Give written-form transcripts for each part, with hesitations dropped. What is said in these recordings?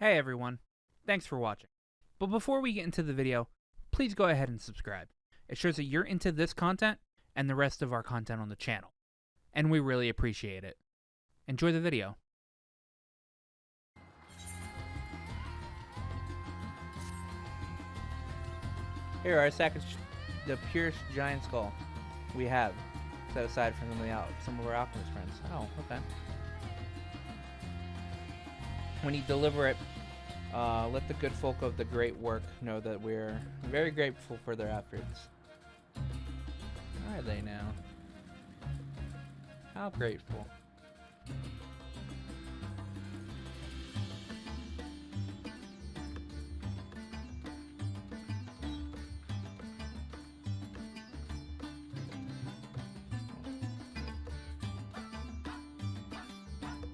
Hey everyone, thanks for watching. But before we get into the video, please go ahead and subscribe. It shows that you're into this content and the rest of our content on the channel, and we really appreciate it. Enjoy the video. Here are the purest giant skull we have, set aside from some of our alchemist friends. Oh, okay. When you deliver it, let the good folk of the great work know that we're very grateful for their efforts. Are they now? How grateful.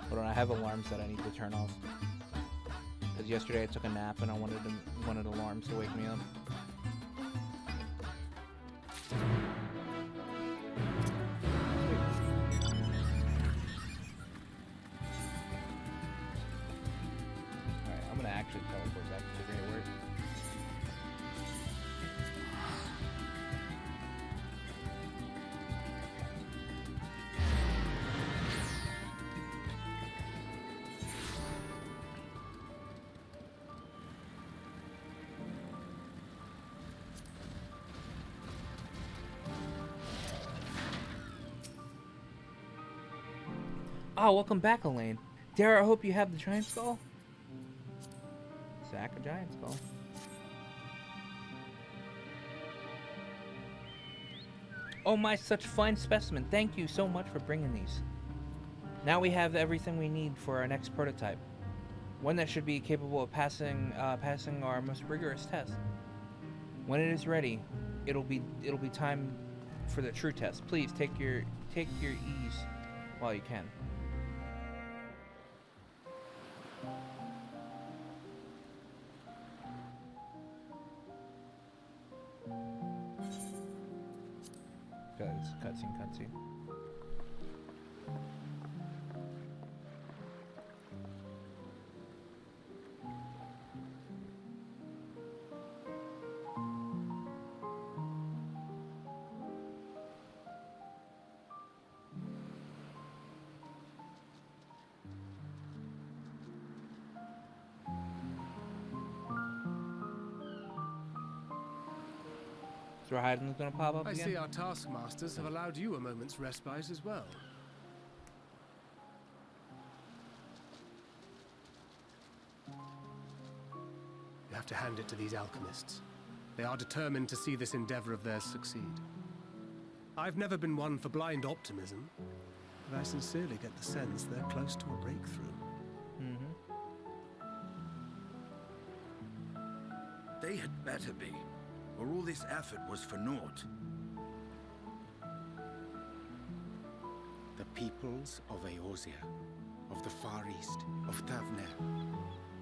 Hold on, I have alarms that I need to turn off. Because yesterday I took a nap and I wanted alarms to wake me up. Alright, I'm gonna actually teleport back to the great work. Oh, welcome back, Elaine. Dara, I hope you have the giant skull. Sack a giant skull. Oh my, such fine specimen. Thank you so much for bringing these. Now we have everything we need for our next prototype. One that should be capable of passing our most rigorous test. When it is ready, it'll be time for the true test. Please take your ease while you can. Cutscene. So Hyden's gonna pop up again? I see our taskmasters have allowed you a moment's respite as well. You have to hand it to these alchemists. They are determined to see this endeavor of theirs succeed. I've never been one for blind optimism, but I sincerely get the sense they're close to a breakthrough. They had better be, or all this effort was for naught. The peoples of Eorzea, of the Far East, of Thavner,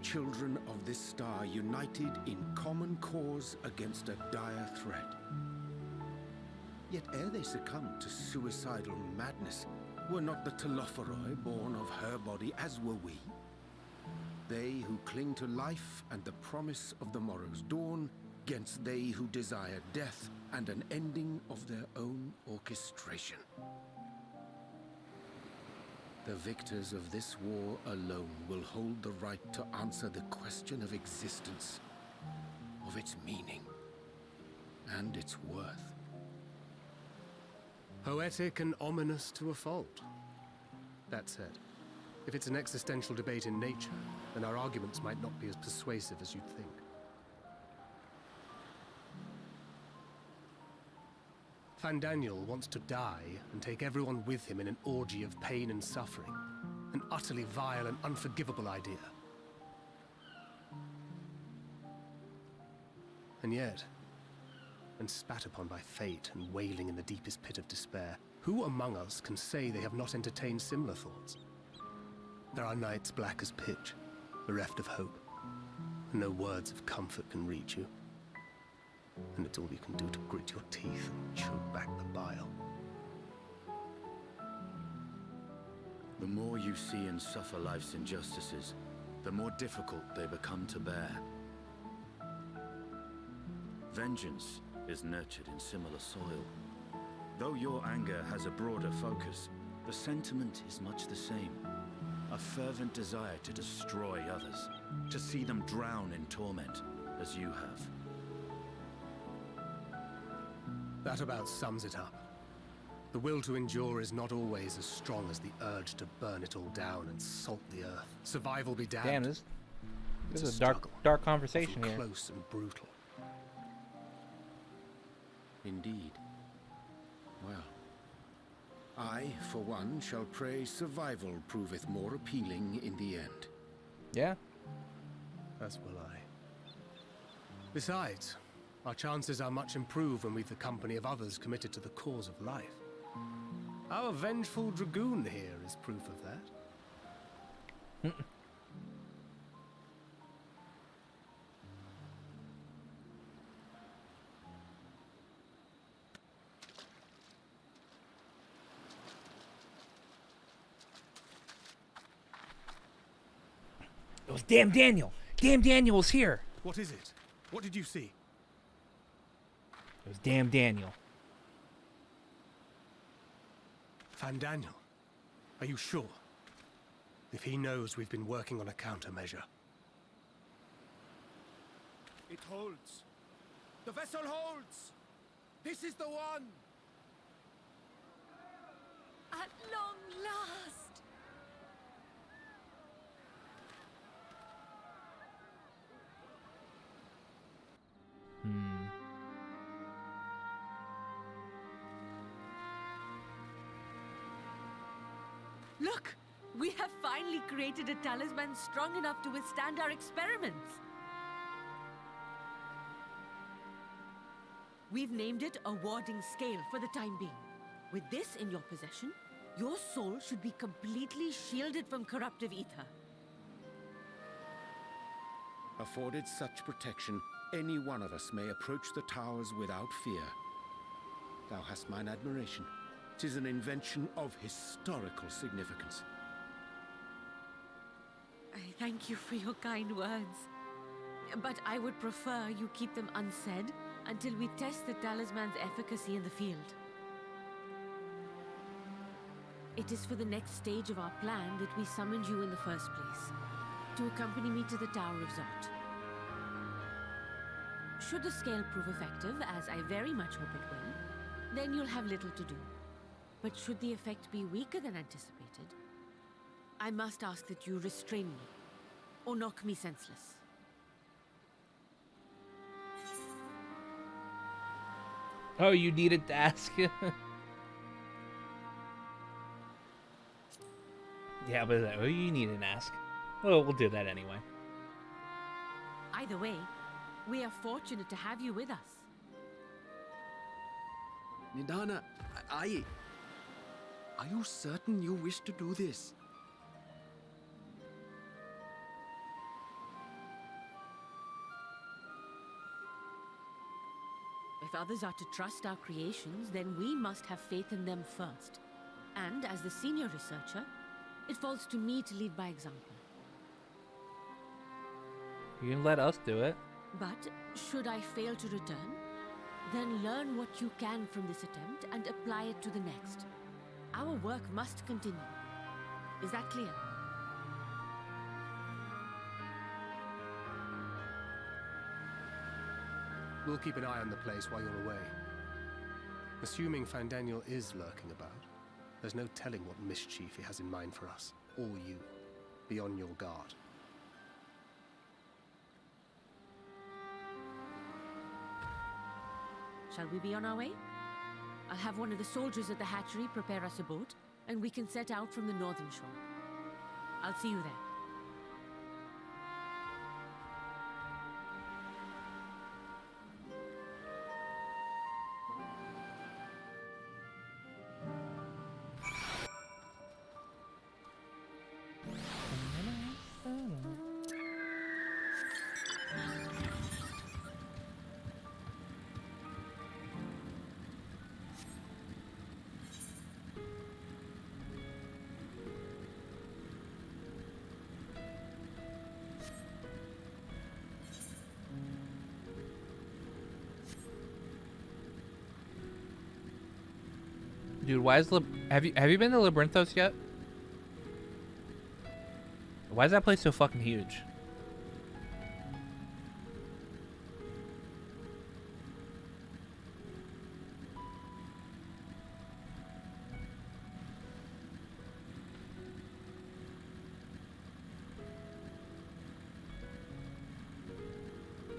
children of this star united in common cause against a dire threat. Yet ere they succumbed to suicidal madness, were not the Telophoroi born of her body as were we? They who cling to life and the promise of the morrow's dawn, against they who desire death and an ending of their own orchestration. The victors of this war alone will hold the right to answer the question of existence, of its meaning, and its worth. Poetic and ominous to a fault. That said, if it's an existential debate in nature, then our arguments might not be as persuasive as you'd think. Fandaniel wants to die and take everyone with him in an orgy of pain and suffering. An utterly vile and unforgivable idea. And yet, when spat upon by fate and wailing in the deepest pit of despair, who among us can say they have not entertained similar thoughts? There are nights black as pitch, bereft of hope, and no words of comfort can reach you. And it's all you can do to grit your teeth and choke back the bile. The more you see and suffer life's injustices, the more difficult they become to bear. Vengeance is nurtured in similar soil. Though your anger has a broader focus, the sentiment is much the same. A fervent desire to destroy others, to see them drown in torment, as you have. That about sums it up. The will to endure is not always as strong as the urge to burn it all down and salt the earth. Survival be damned. Damn, this It's is a struggle, dark conversation often here. close and brutal. Indeed. Well, I, for one, shall pray survival proveth more appealing in the end. Yeah. As will I. Besides, our chances are much improved when we've the company of others committed to the cause of life. Our vengeful dragoon here is proof of that. It was damn Daniel. Damn Daniel was here. What is it? What did you see? It was damn Daniel. Van Daniel, are you sure? If he knows we've been working on a countermeasure. It holds. The vessel holds. This is the one. At long last! Look! We have finally created a talisman strong enough to withstand our experiments! We've named it a warding scale for the time being. With this in your possession, your soul should be completely shielded from corruptive ether. Afforded such protection, any one of us may approach the towers without fear. Thou hast mine admiration. 'Tis an invention of historical significance. I thank you for your kind words. But I would prefer you keep them unsaid until we test the talisman's efficacy in the field. It is for the next stage of our plan that we summoned you in the first place, to accompany me to the Tower of Zot. Should the scale prove effective, as I very much hope it will, then you'll have little to do. But should the effect be weaker than anticipated, I must ask that you restrain me, or knock me senseless. Oh, you needed to ask. Yeah, but oh, you needed to ask. Well, we'll do that anyway. Either way, we are fortunate to have you with us. Nidana, are you certain you wish to do this? If others are to trust our creations, then we must have faith in them first. And as the senior researcher, it falls to me to lead by example. You can let us do it. But should I fail to return, then learn what you can from this attempt and apply it to the next. Our work must continue. Is that clear? We'll keep an eye on the place while you're away. Assuming Van Daniel is lurking about, there's no telling what mischief he has in mind for us, or you. Be on your guard. Shall we be on our way? I'll have one of the soldiers at the hatchery prepare us a boat, and we can set out from the northern shore. I'll see you there. Dude, why is have you been to Labyrinthos yet? Why is that place so fucking huge?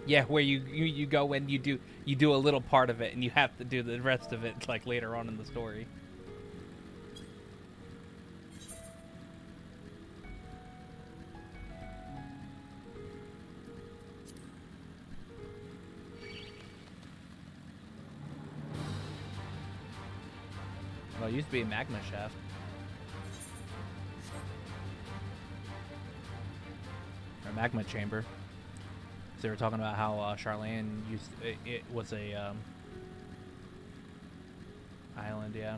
Yeah, where you go and you do a little part of it and you have to do the rest of it like later on in the story. Well, it used to be a magma shaft. Or magma chamber. So they were talking about how Charlene used it was a island, yeah.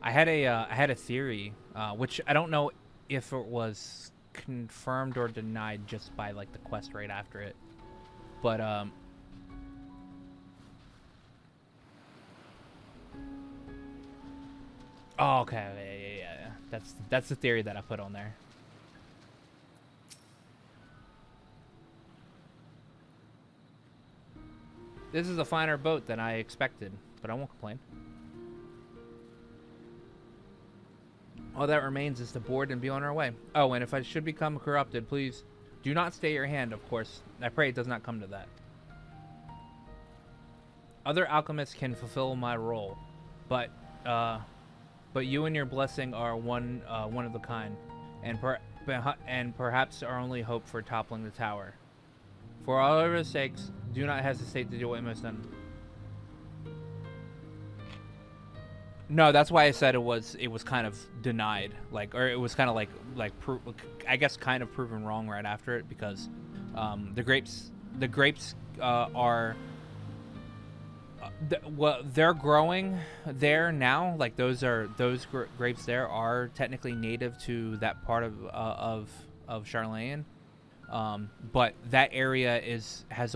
I had a theory, which I don't know if it was confirmed or denied just by like the quest right after it, but oh, okay, yeah. That's the theory that I put on there. This is a finer boat than I expected, but I won't complain. All that remains is to board and be on our way. Oh, and if I should become corrupted, please do not stay your hand, of course. I pray it does not come to that. Other alchemists can fulfill my role, but you and your blessing are one of the kind, and perhaps our only hope for toppling the tower. For all of our sakes, do not hesitate to do what must done. No, that's why I said it was kind of denied, like, or it was kind of like I guess kind of proven wrong right after it, because the grapes are. Well, they're growing there now. Like those grapes there are technically native to that part of Charlene, but that area has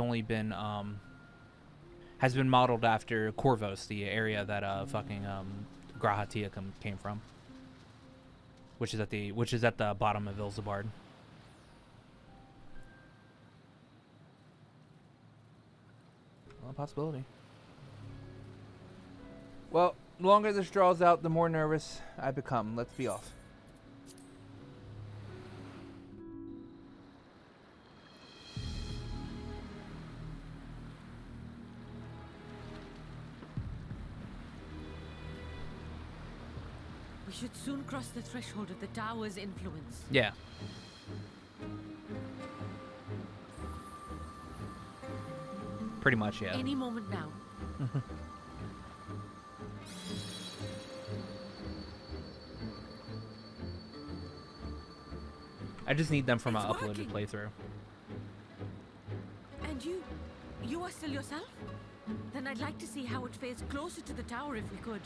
been modeled after Corvos, the area that fucking Grahatia came from, which is at the bottom of Ilzabard. Well, a possibility. Well, the longer this draws out, the more nervous I become. Let's be off. We should soon cross the threshold of the tower's influence. Yeah. Pretty much, yeah. Any moment now. I just need them for my It's uploaded working. playthrough. And you are still yourself? Then I'd like to see how it fares closer to the tower if we could.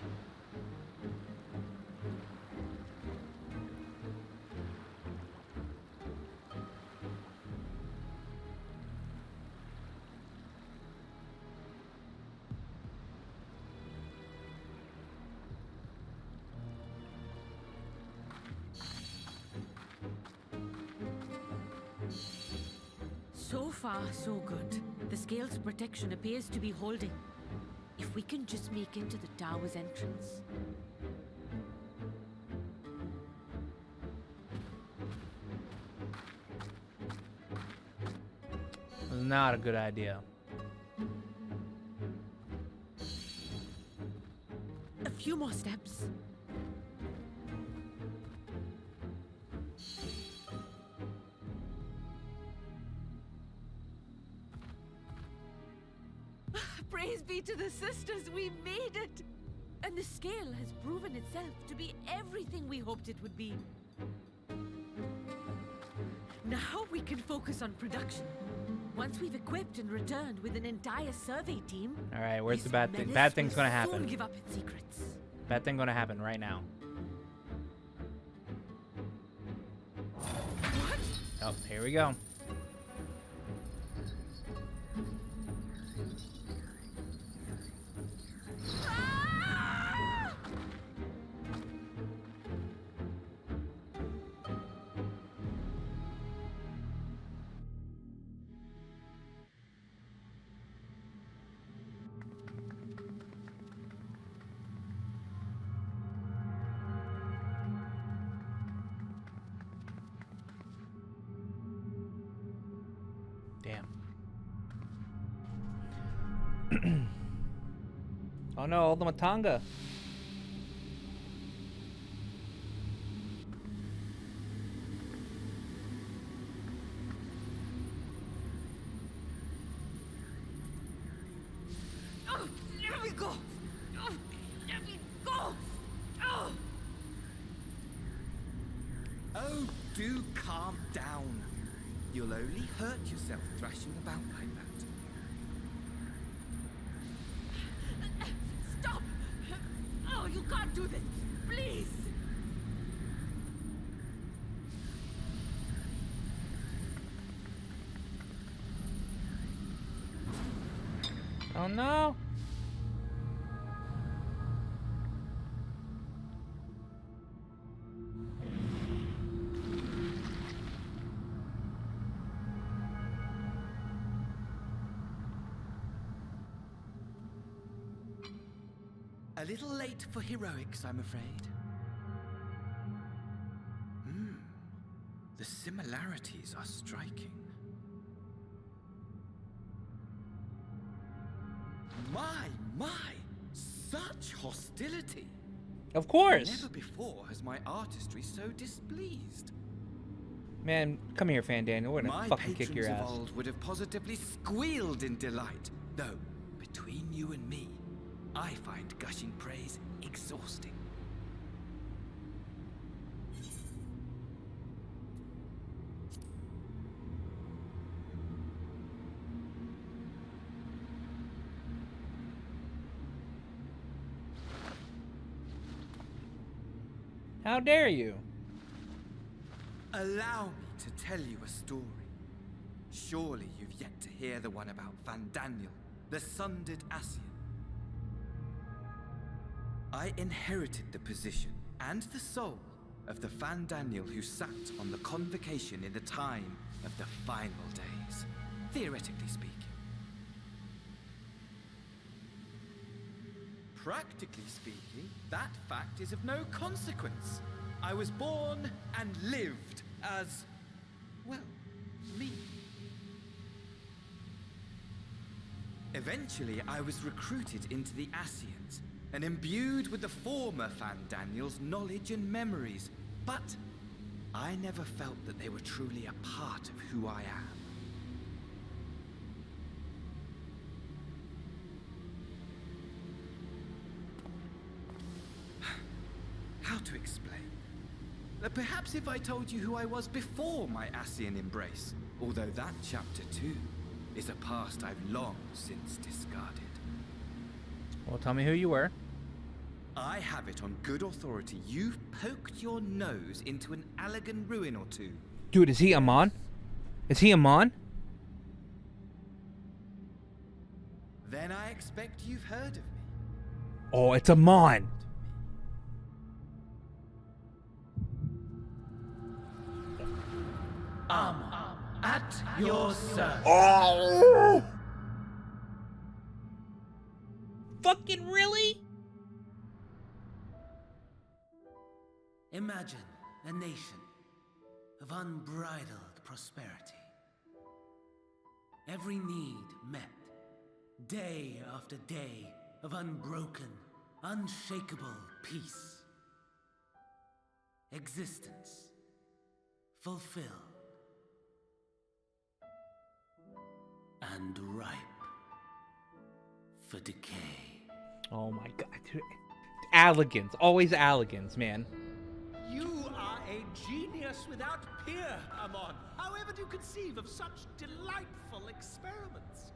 So far, so good. The scale's protection appears to be holding. If we can just make it to the tower's entrance. Not a good idea. A few more steps. Praise be to the sisters, we made it! And the scale has proven itself to be everything we hoped it would be. Now we can focus on production. Once we've equipped and returned with an entire survey team... Alright, where's this the bad thing? menace Bad thing's will gonna soon happen. give up its secrets. Bad thing gonna happen right now. What? Oh, here we go. Oh no, all the Matanga. Oh, let me go! Oh, let me go! Oh! Oh, do calm down. You'll only hurt yourself thrashing about like that. Stop! Oh, you can't do this! Please! Oh no. A little late for heroics, I'm afraid. The similarities are striking. My! Such hostility! Of course. Never before has my artistry so displeased. Man, come here, Fan Daniel. We're gonna My fucking kick your patrons ass. of old would have positively squealed in delight. Though, between you and me, I find gushing praise exhausting. How dare you? Allow me to tell you a story. Surely you've yet to hear the one about Van Daniel, the sundered Ascian. I inherited the position and the soul of the Van Daniel who sat on the convocation in the time of the final days, theoretically speaking. Practically speaking, that fact is of no consequence. I was born and lived as, well, me. Eventually, I was recruited into the Ascians and imbued with the former Van Daniel's knowledge and memories, but I never felt that they were truly a part of who I am. How to explain? Perhaps if I told you who I was before my Ascian embrace, although that chapter too is a past I've long since discarded. Well, tell me who you were. I have it on good authority you've poked your nose into an Allegan ruin or two. Dude, is he Amon? Is he Amon? Then I expect you've heard of me. Oh, it's Amon. At your service. Oh! Fucking really? Imagine a nation of unbridled prosperity. Every need met, day after day of unbroken, unshakable peace. Existence fulfilled and ripe for decay. Oh my god. Dude. Allegans. Always Allegans, man. You are a genius without peer, Amon. However do you conceive of such delightful experiments?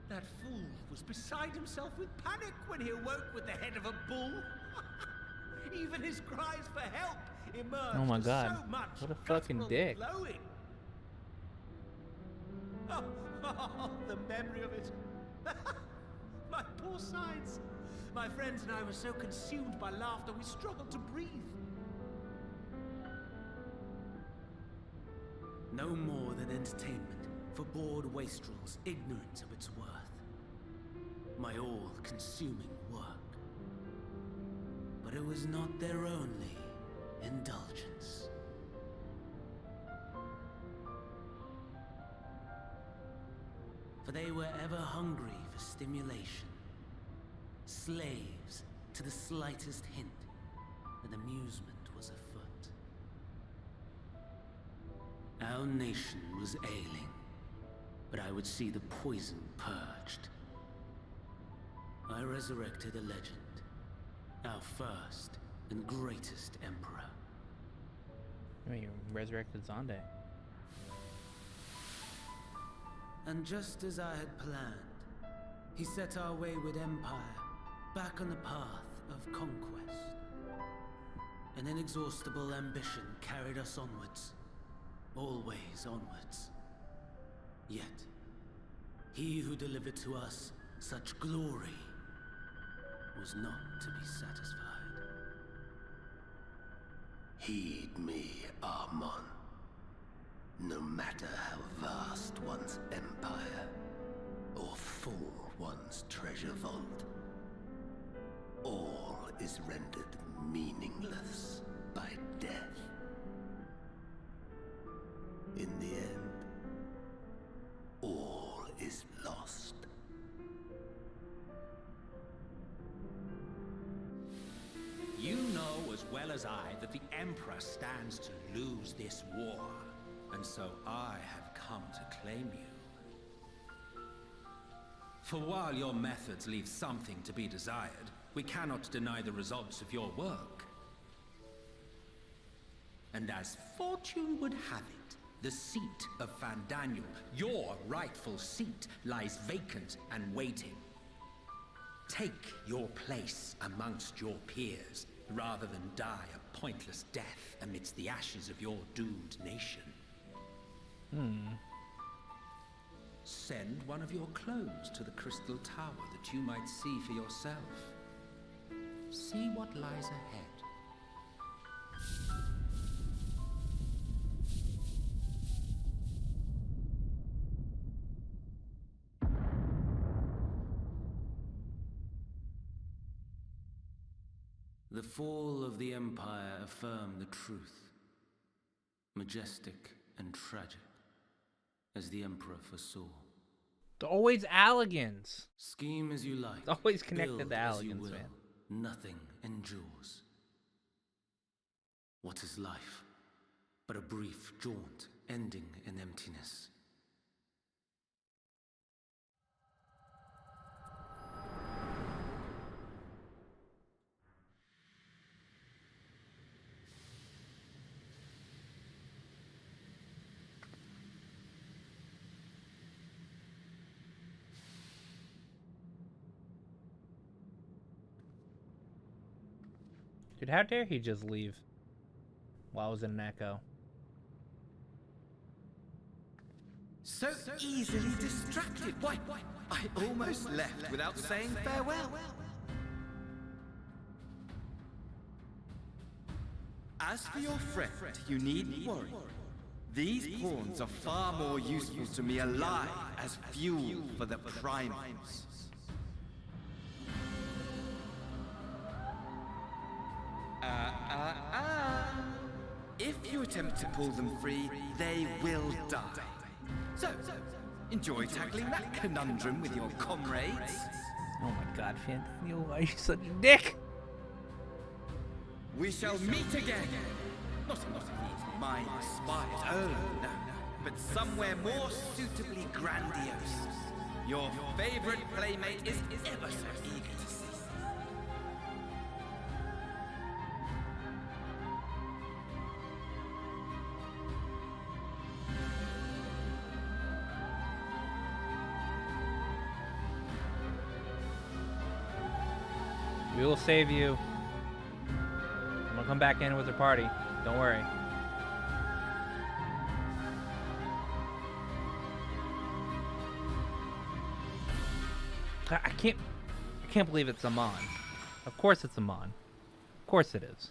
That fool was beside himself with panic when he awoke with the head of a bull. Even his cries for help emerged Oh my as god. so much What a fucking guttural dick. blowing. Oh, the memory of it. My poor sides. My friends and I were so consumed by laughter we struggled to breathe. No more than entertainment for bored wastrels ignorant of its worth. My all-consuming work. But it was not their only indulgence. for they were ever hungry for stimulation, slaves to the slightest hint that amusement was afoot. Our nation was ailing, but I would see the poison purged. I resurrected a legend, our first and greatest emperor. I mean, you resurrected Zonde. And just as I had planned, he set our wayward empire back on the path of conquest. An inexhaustible ambition carried us onwards, always onwards. Yet, he who delivered to us such glory was not to be satisfied. Heed me, Armon. No matter how vast one's empire, or full one's treasure vault, all is rendered meaningless by death. In the end, all is lost. You know as well as I that the Emperor stands to lose this war, and so I have come to claim you. For while your methods leave something to be desired, we cannot deny the results of your work. And as fortune would have it, the seat of Fandaniel, your rightful seat, lies vacant and waiting. Take your place amongst your peers, rather than die a pointless death amidst the ashes of your doomed nation. Send one of your clones to the Crystal Tower that you might see for yourself. See what lies ahead. The fall of the Empire affirmed the truth. Majestic and tragic, as the Emperor foresaw. It's always Alligans. Scheme as you like. It's always connected build to as you Alligans, will, man. Nothing endures. What is life but a brief jaunt ending in emptiness? Dude, how dare he just leave while I was in an echo? So easily distracted. Why, I almost left without saying farewell. As for your friend, you needn't worry. These pawns are far more useful to me alive as fuel for the primals. If you attempt to pull them free, they will die. So, enjoy tackling that conundrum with your comrades. Oh my god, Fandaniel, why are you such a dick? We shall meet again. Not in these mine-inspired, oh no, but somewhere more suitably grandiose. Your favorite playmate is ever so eager to see. We will save you. I'm gonna come back in with the party. Don't worry. I can't believe it's Amon. Of course it's Amon. Of course it is.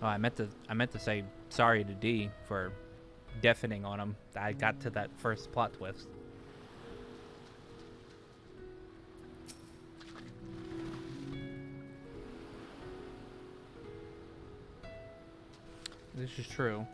Oh, I meant to say sorry to D for deafening on him. I got to that first plot twist. This is true.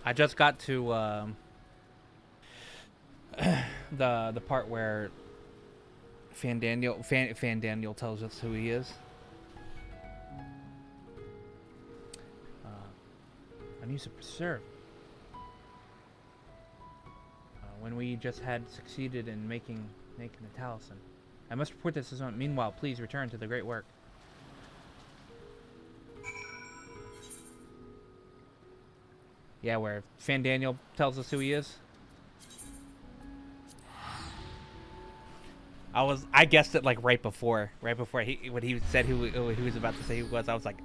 I just got to the part where Fandaniel tells us who he is. Unused to preserve. When we just had succeeded in making the talisman. I must report this as well. Meanwhile, please return to the great work. Yeah, where Fandaniel tells us who he is. I guessed it like right before when he said who he was about to say who it was. I was like,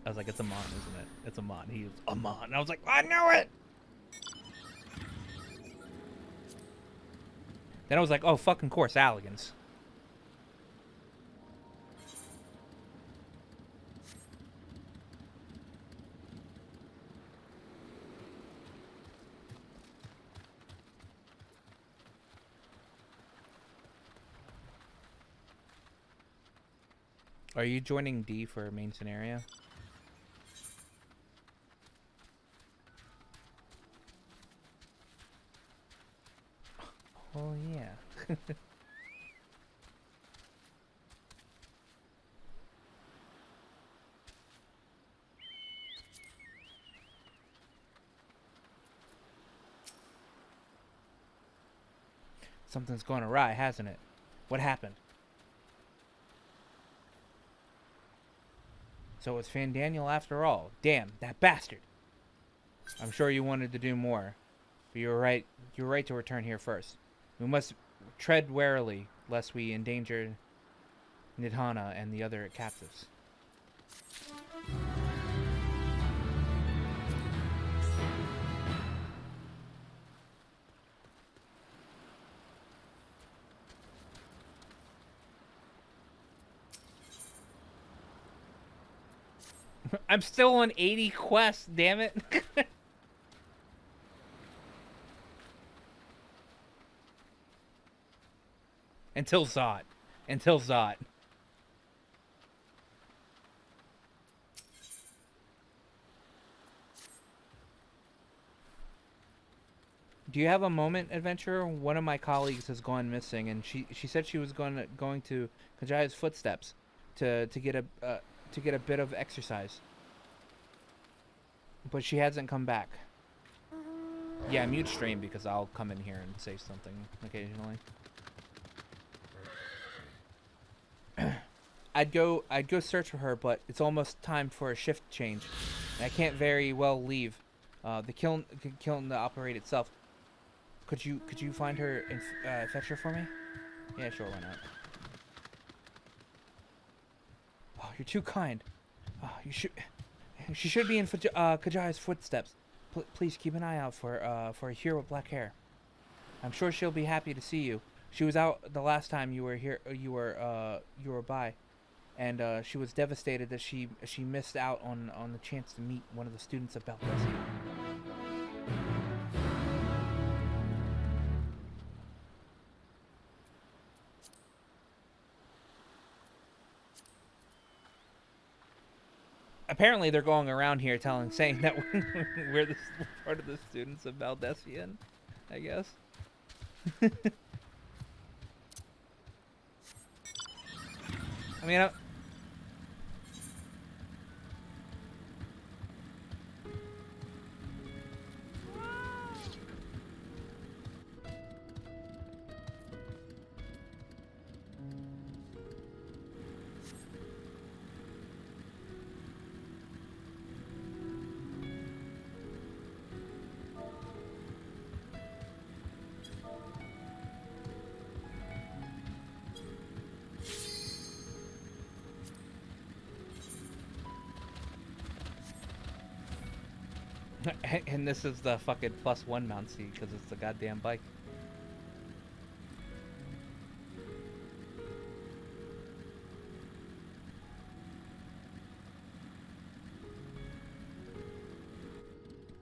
it's Amon, isn't it? It's Amon. He was Amon. I was like, I know it. Then I was like, oh, fucking course, Alligans. Are you joining D for main scenario? Oh yeah. Something's gone awry, hasn't it? What happened? So it's Fandaniel after all. Damn, that bastard. I'm sure you wanted to do more. But you're right to return here first. We must tread warily, lest we endanger Nidhana and the other captives. I'm still on 80 quests, damn it. Until Zot. Until Zot. Do you have a moment, adventurer? One of my colleagues has gone missing, and she said she was going to Kajaya's footsteps to get a bit of exercise. But she hasn't come back. Yeah, mute stream because I'll come in here and say something occasionally. I'd go search for her, but it's almost time for a shift change. And I can't very well leave. The kiln to operate itself. Could you find her and fetch her for me? Yeah, sure, why not? Oh, you're too kind. Oh, she should be in Kajaya's footsteps. Please keep an eye out for a hero with black hair. I'm sure she'll be happy to see you. She was out the last time you were here. You were by, and she was devastated that she missed out on the chance to meet one of the students of Balthazar. Apparently, they're going around here saying that we're the part of the students of Balthazar, I guess. I mean, and this is the fucking +1 mount seat because it's the goddamn bike.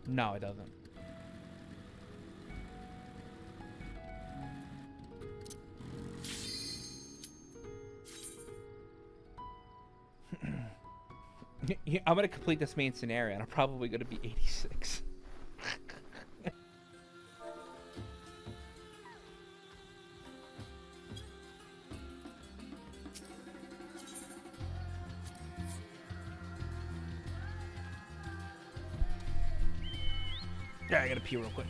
No, it doesn't. Yeah, I'm gonna complete this main scenario and I'm probably gonna be 86. Yeah, I gotta pee real quick.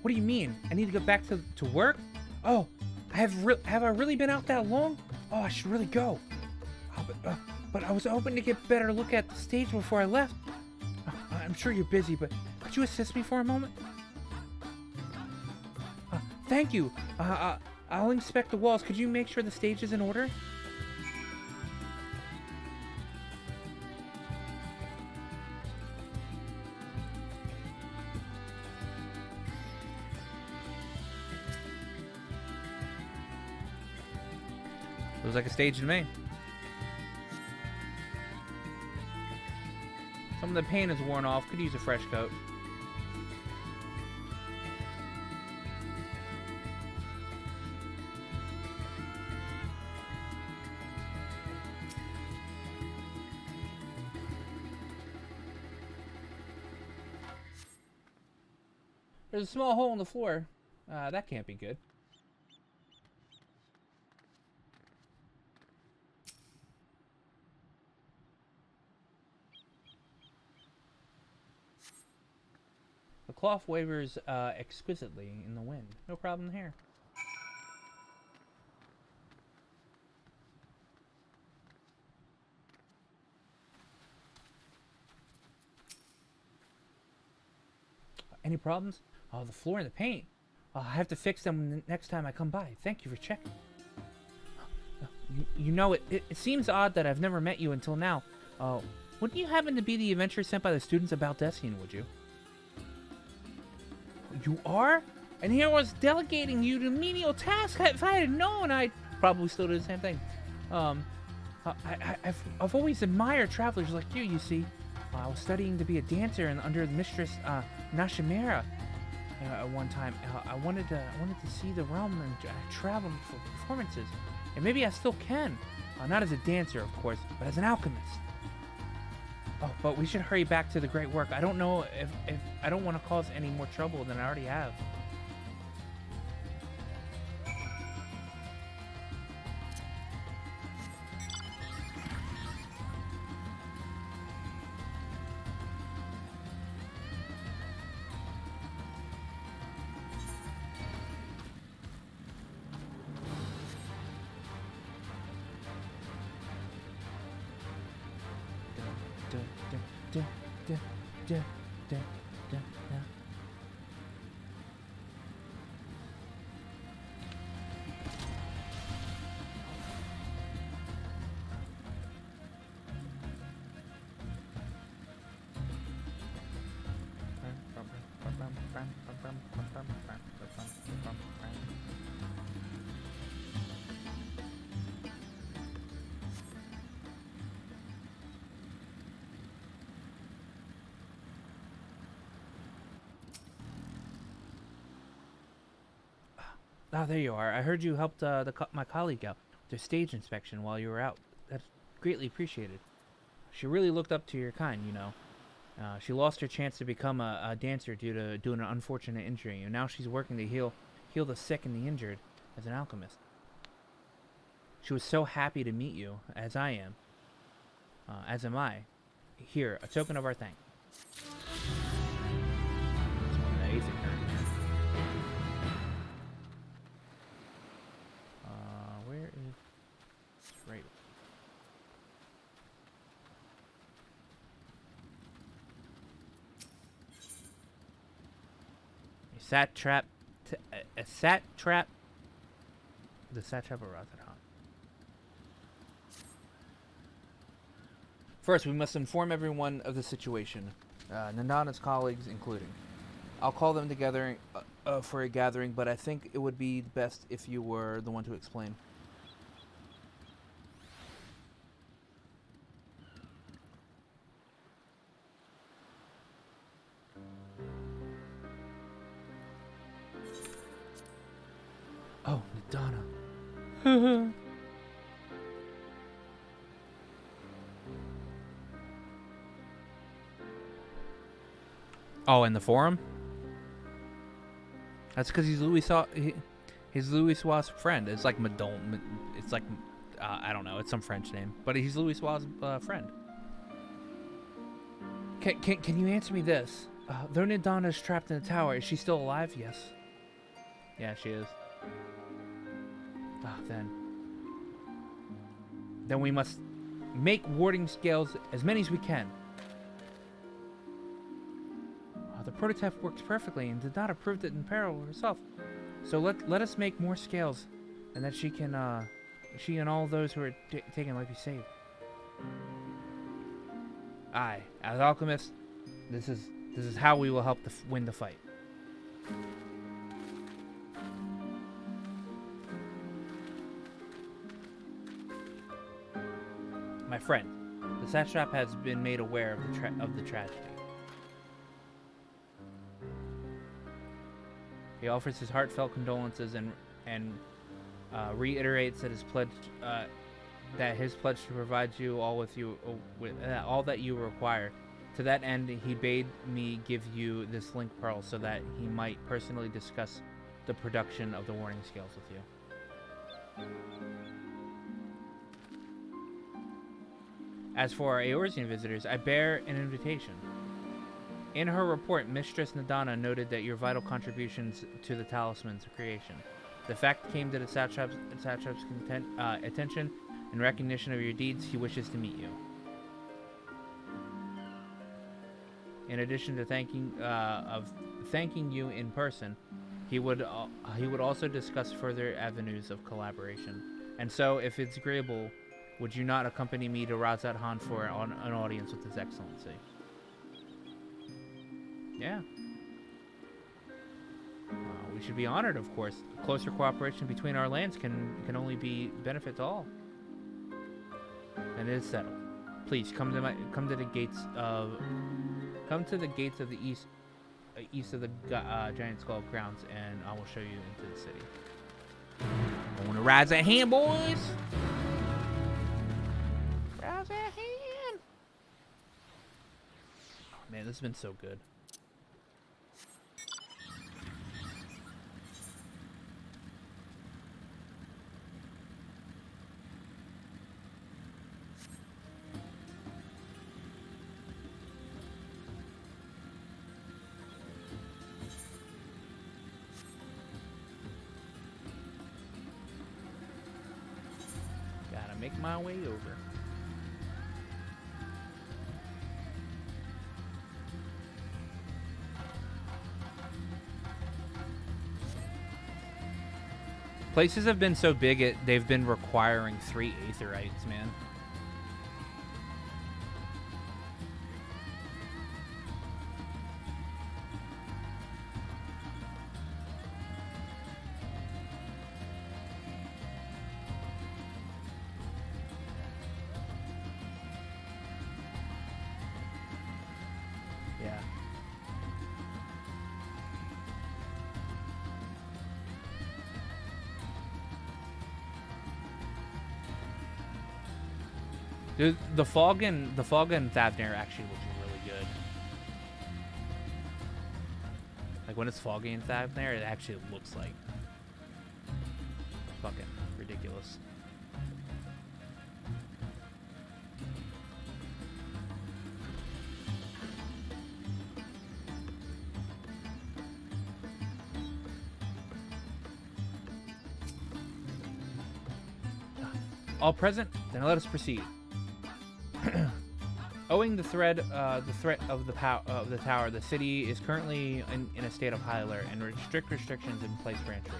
What do you mean? I need to go back to work? Oh, have I really been out that long? Oh, I should really go. Oh, but I was hoping to get a better look at the stage before I left. I'm sure you're busy, but could you assist me for a moment? Thank you. I'll inspect the walls. Could you make sure the stage is in order? Looks like a stage to me. Some of the paint is worn off. Could use a fresh coat. There's a small hole in the floor. That can't be good. The cloth wavers exquisitely in the wind. No problem here. Any problems? Oh, the floor and the paint. I have to fix them next time I come by. Thank you for checking. You know, it seems odd that I've never met you until now. Wouldn't you happen to be the adventurer sent by the students about Desian, would you? You are? And here I was delegating you to menial tasks. If I had known, I'd probably still do the same thing. I've always admired travelers like you see. I was studying to be a dancer and under Mistress Nashimera at one time. I wanted to see the realm and travel for performances. And maybe I still can. Not as a dancer, of course, but as an alchemist. Oh, but we should hurry back to the great work. I don't know if I don't want to cause any more trouble than I already have. Oh, there you are. I heard you helped my colleague out with their stage inspection while you were out. That's greatly appreciated. She really looked up to your kind, you know. She lost her chance to become a dancer due to an unfortunate injury, and now she's working to heal the sick and the injured as an alchemist. She was so happy to meet you, as I am. As am I. Here, a token of our thanks. That's one of the Aether cards. Where is... Right. satrap, a satrap, the satrap of Radz-at-Han. First, we must inform everyone of the situation, Nandana's colleagues including. I'll call them together for a gathering, but I think it would be best if you were the one to explain. Oh, Nadana. Oh, in the forum? That's because he's he's Louis' friend. It's like Madon. It's like I don't know. It's some French name, but he's Louis' friend. Can you answer me this? Though Nadana is trapped in the tower, is she still alive? Yes. Yeah, she is. Then we must make warding scales as many as we can. The prototype works perfectly and did not approve it in peril herself. So let us make more scales, and that she and all those who are taken might be saved. Aye, as alchemists, this is how we will help win the fight. My friend, the satrap has been made aware of the tragedy. He offers his heartfelt condolences and reiterates that his pledge to provide you all with all that you require. To that end, he bade me give you this link pearl so that he might personally discuss the production of the warning scales with you. As for our Eorzean visitors, I bear an invitation. In her report, Mistress Nadana noted that your vital contributions to the talisman's creation. The fact came to the satrap's attention. In recognition of your deeds, he wishes to meet you. In addition to thanking you in person, he would also discuss further avenues of collaboration. And so, if it's agreeable, would you not accompany me to Radz-at-Han for an audience with His Excellency? Yeah. We should be honored, of course. Closer cooperation between our lands can only be benefit to all. And it is settled. Please come to the gates of the east of the Giant Skull grounds, and I will show you into the city. Going to Radz-at-Han, boys. Radz-at-Han. Oh, man, this has been so good. Make my way over. Places have been so big, they've been requiring 3 aetherites, man. Dude, the fog in Thavnir actually looks really good. Like when it's foggy in Thavnir, it actually looks like fucking ridiculous. All present? Then let us proceed. Owing the threat of the tower, the city is currently in a state of high alert and strict restrictions in place for entry.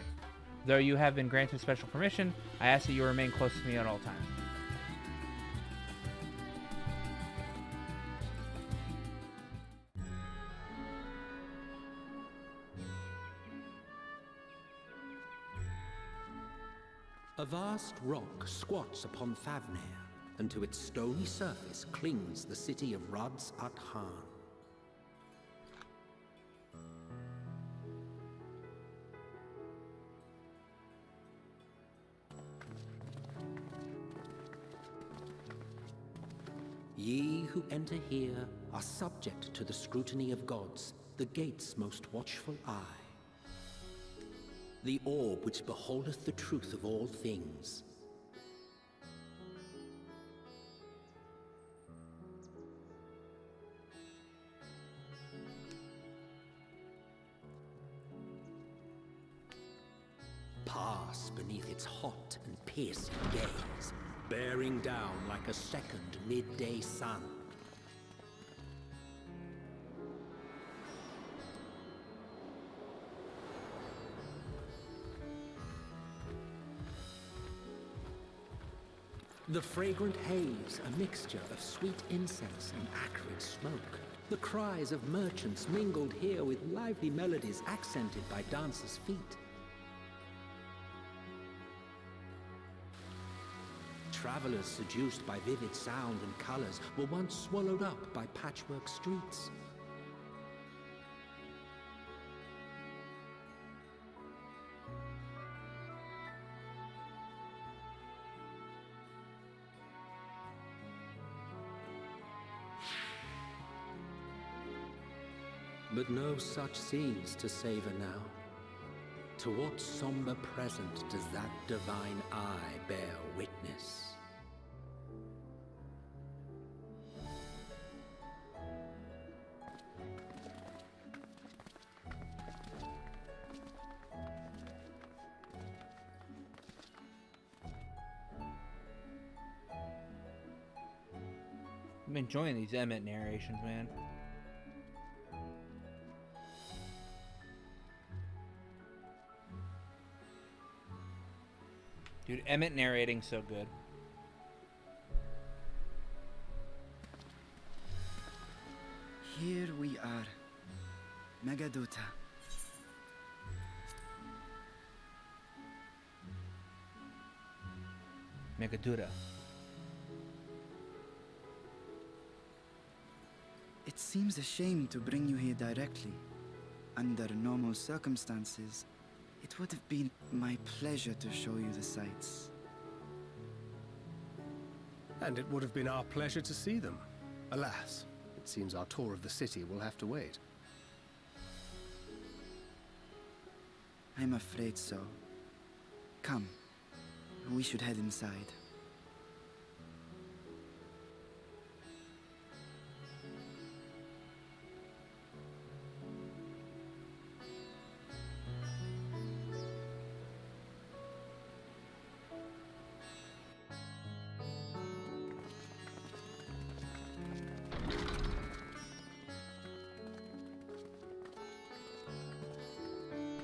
Though you have been granted special permission, I ask that you remain close to me at all times. A vast rock squats upon Thavnair, and to its stony surface clings the city of Radz-at-Han. Ye who enter here are subject to the scrutiny of gods, the gate's most watchful eye. The orb which beholdeth the truth of all things. Pass beneath its hot and piercing gaze, bearing down like a second midday sun. The fragrant haze, a mixture of sweet incense and acrid smoke. The cries of merchants mingled here with lively melodies accented by dancers' feet. Travelers seduced by vivid sound and colors were once swallowed up by patchwork streets. But no such scenes to savor now. To what somber present does that divine eye bear witness? I'm enjoying these Emmett narrations, man. Dude, Emmett narrating's so good. Here we are. Megaduta. Megaduta. It seems a shame to bring you here directly. Under normal circumstances, it would have been my pleasure to show you the sights. And it would have been our pleasure to see them. Alas, it seems our tour of the city will have to wait. I'm afraid so. Come, we should head inside.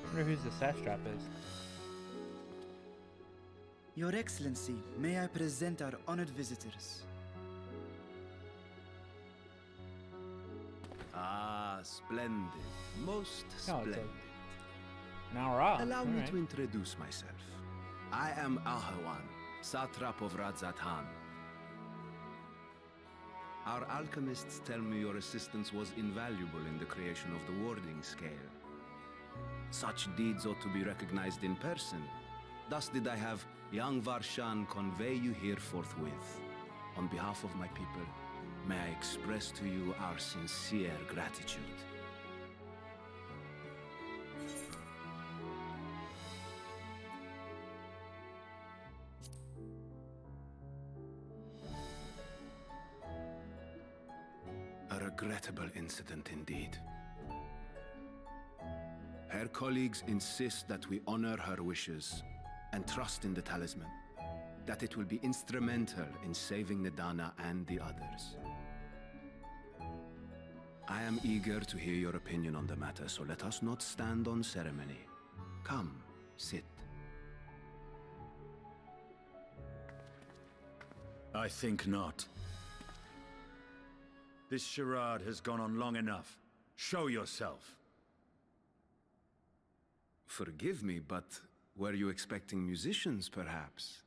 I wonder whose the satrap is. Your Excellency, may I present our honored visitors? Ah, splendid. Most Oh, it's splendid. an Aura. Allow me Alright. to introduce myself. I am Ahwan, satrap of Radz-at-Han. Our alchemists tell me your assistance was invaluable in the creation of the warding scale. Such deeds ought to be recognized in person. Thus did I have young Varshan convey you here forthwith. On behalf of my people, may I express to you our sincere gratitude. A regrettable incident indeed. Her colleagues insist that we honor her wishes and trust in the talisman, that it will be instrumental in saving Nidana and the others. I am eager to hear your opinion on the matter, so let us not stand on ceremony. Come, sit. I think not. This charade has gone on long enough. Show yourself. Forgive me, but were you expecting musicians, perhaps?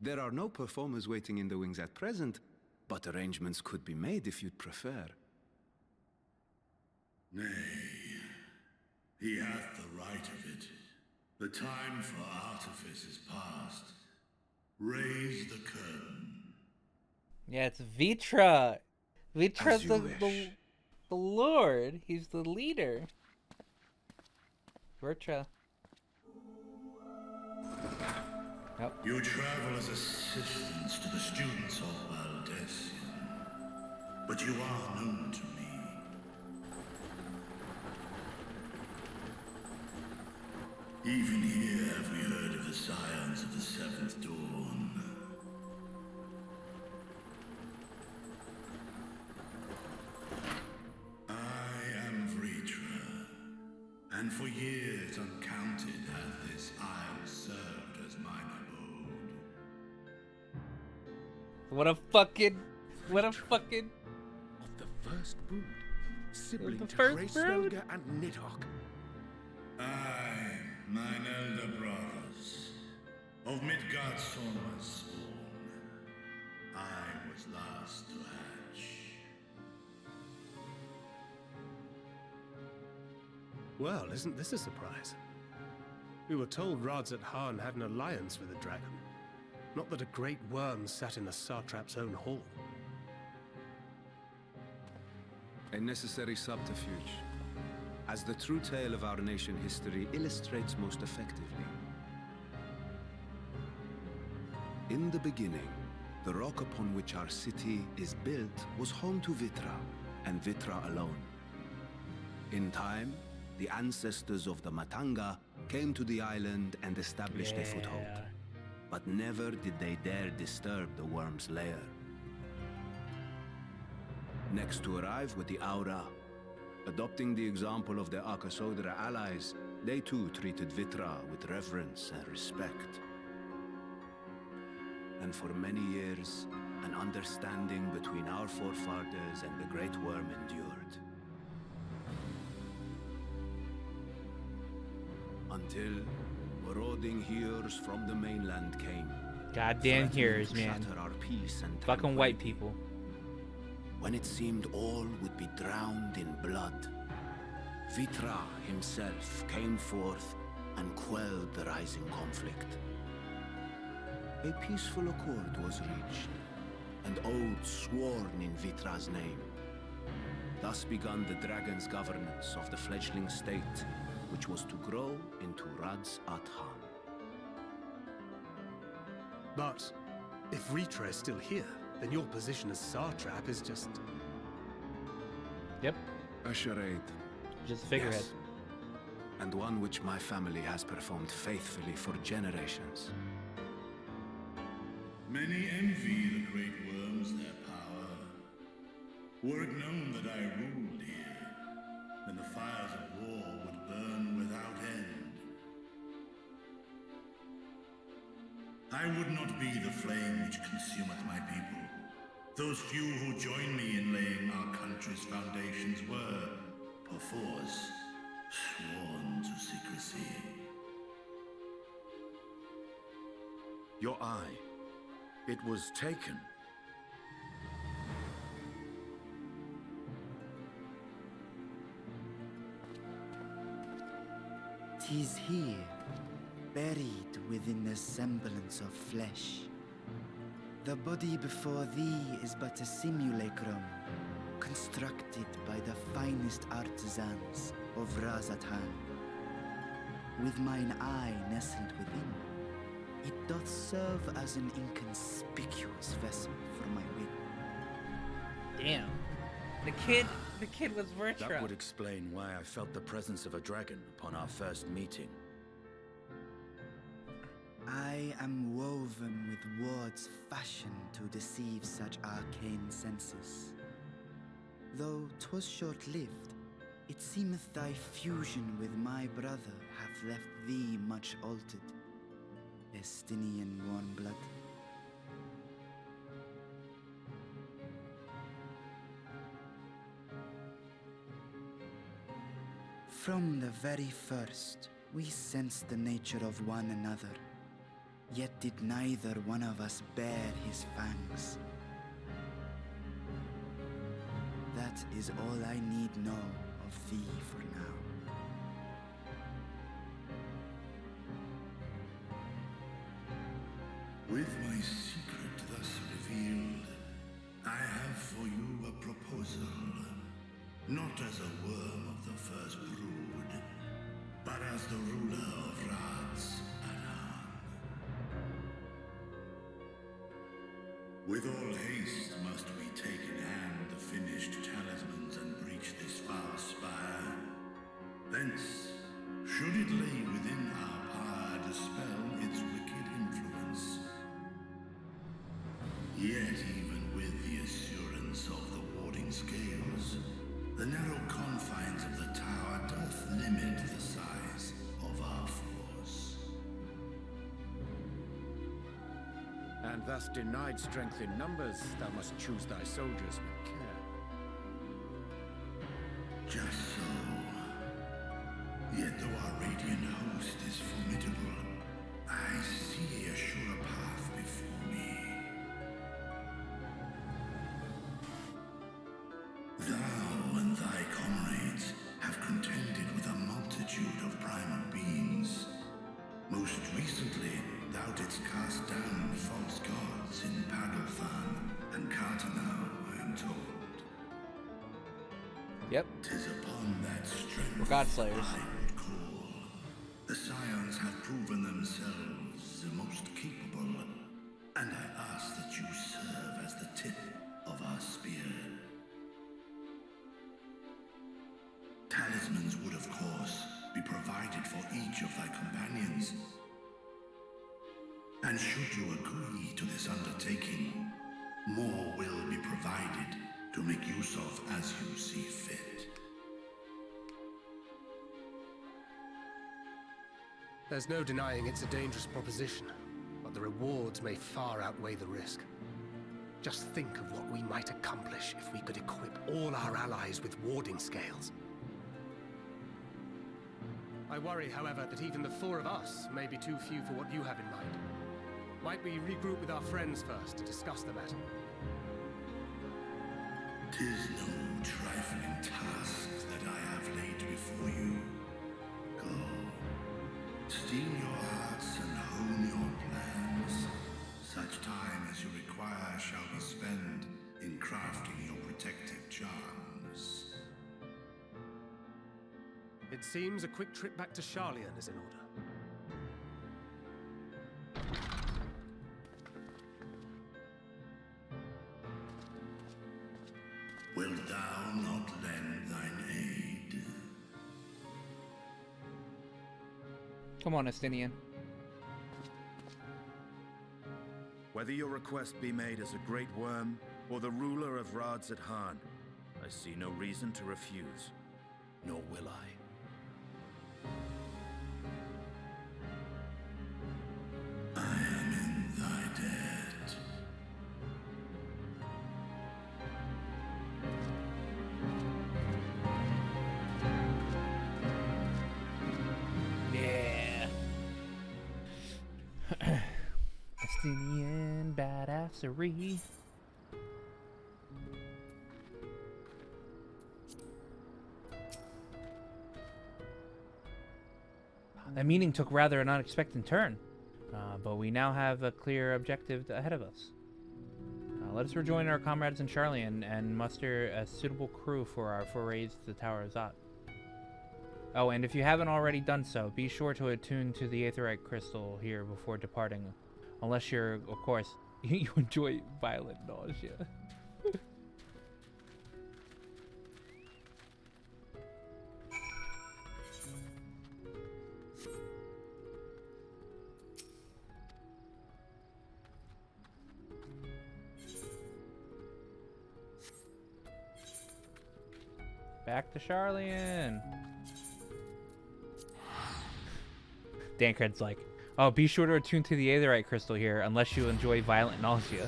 There are no performers waiting in the wings at present, but arrangements could be made if you'd prefer. Nay, he hath the right of it. The time for artifice is past. Raise the curtain. Yeah, it's Vitra. Vitra's As you wish. the lord. He's the leader. Vitra. Nope. You travel as assistants to the students of Valdesian, but you are known to me. Even here have we heard of the scions of the Seventh Dawn. I am Vritra, and for years uncounted hath this isle served as mine abode. What a fucking. Of the first brood, sibling The to first brood? Graysvelger and Nidhogg. I, mine elder brothers, of Midgardsormr's spawn, I was last to hatch. Well, isn't this a surprise? We were told Radz-at-Han had an alliance with the dragon. Not that a great worm sat in the satrap's own hall. A necessary subterfuge, as the true tale of our nation history illustrates most effectively. In the beginning, the rock upon which our city is built was home to Vitra, and Vitra alone. In time, the ancestors of the Matanga came to the island and established a foothold. But never did they dare disturb the worm's lair. Next to arrive with the Aura, adopting the example of their Akasodra allies, they too treated Vitra with reverence and respect. And for many years, an understanding between our forefathers and the Great Worm endured. Until marauding heroes from the mainland came. Goddamn threatening heroes, to man. shatter our peace and Fucking white tranquility. people. When it seemed all would be drowned in blood, Vitra himself came forth and quelled the rising conflict. A peaceful accord was reached, and oaths sworn in Vitra's name. Thus began the dragon's governance of the fledgling state, which was to grow into Radz-at-Han. But if Vitra is still here, then your position as satrap is just... Yep. a charade. Just a figurehead. Yes. And one which my family has performed faithfully for generations. Many envy the great worms their power. Were it known that I ruled here, then the fires of war would burn without end. I would not be the flame which consumeth my people. Those few who join me in laying our country's foundations were, perforce, sworn to secrecy. Your eye. It was taken. "'Tis here, buried within the semblance of flesh. The body before thee is but a simulacrum, constructed by the finest artisans of Radz-at-Han. With mine eye nestled within, it doth serve as an inconspicuous vessel for my wit." Damn. The kid was Vitra. That would explain why I felt the presence of a dragon upon our first meeting. I am woven with words fashioned to deceive such arcane senses. Though 'twas short-lived, it seemeth thy fusion with my brother hath left thee much altered, Estinian warm blood. From the very first, we sensed the nature of one another, yet did neither one of us bear his fangs. That is all I need know of thee for now. With my secret thus revealed, I have for you a proposal. Not as a worm of the first brood, but as the ruler of Radz-at-Han. With all haste must we take in hand the finished talismans and breach this foul spire. Thence, should it lay within our power, dispel its wicked influence. Yet even with the assurance of the warding scales, the narrow confines of the tower doth limit the size of our force. And thus denied strength in numbers, thou must choose thy soldiers with care. Just so. Yet though our radiant host is formidable, I see a surer path before me. Thou and thy comrades have contended with a multitude of primal beings. Most recently, thou didst cast down false gods in Radz-at-Han and Cartanau, I am told. Yep. 'Tis upon that strength We're God Slayers. I would call. The Scions have proven themselves the most capable, and I ask that you serve as the tip of our spear. Talismans would, of course, be provided for each of thy companions. And should you agree to this undertaking, more will be provided to make use of as you see fit. There's no denying it's a dangerous proposition, but the rewards may far outweigh the risk. Just think of what we might accomplish if we could equip all our allies with warding scales. I worry, however, that even the four of us may be too few for what you have in mind. Might we regroup with our friends first to discuss the matter? 'Tis no trifling task that I have laid before you. Go, steel your hearts and hone your plans. Such time as you require shall be spent in crafting your protective charms. It seems a quick trip back to Sharlayan is in order. Wilt thou not lend thine aid? Come on, Estinian. Whether your request be made as a great worm or the ruler of Radz-at-Han, I see no reason to refuse, nor will I. I am in thy debt. Yeah. Estinian badassery. That meeting took rather an unexpected turn, but we now have a clear objective ahead of us. Let us rejoin our comrades in Sharlayan and muster a suitable crew for our forays to the Tower of Zot. Oh, and if you haven't already done so, be sure to attune to the Aetherite Crystal here before departing. Unless you're, of course, you enjoy violent nausea. Back to Charlian. Dankred's like, oh, be sure to attune to the Aetherite crystal here, unless you enjoy violent nausea.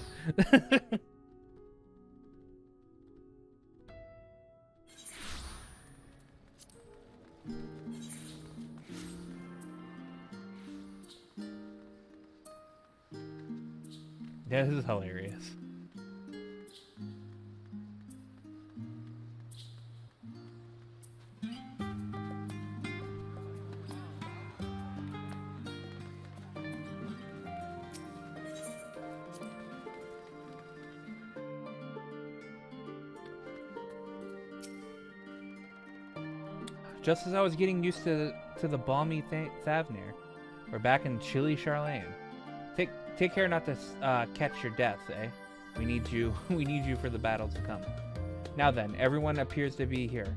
Yeah, this is hilarious. Just as I was getting used to the balmy Thavnir, we're back in chilly Charlaine. Take care not to catch your death, eh? We need you. We need you for the battle to come. Now then, everyone appears to be here.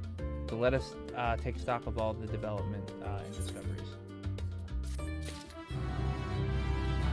So let us take stock of all the development in discussion.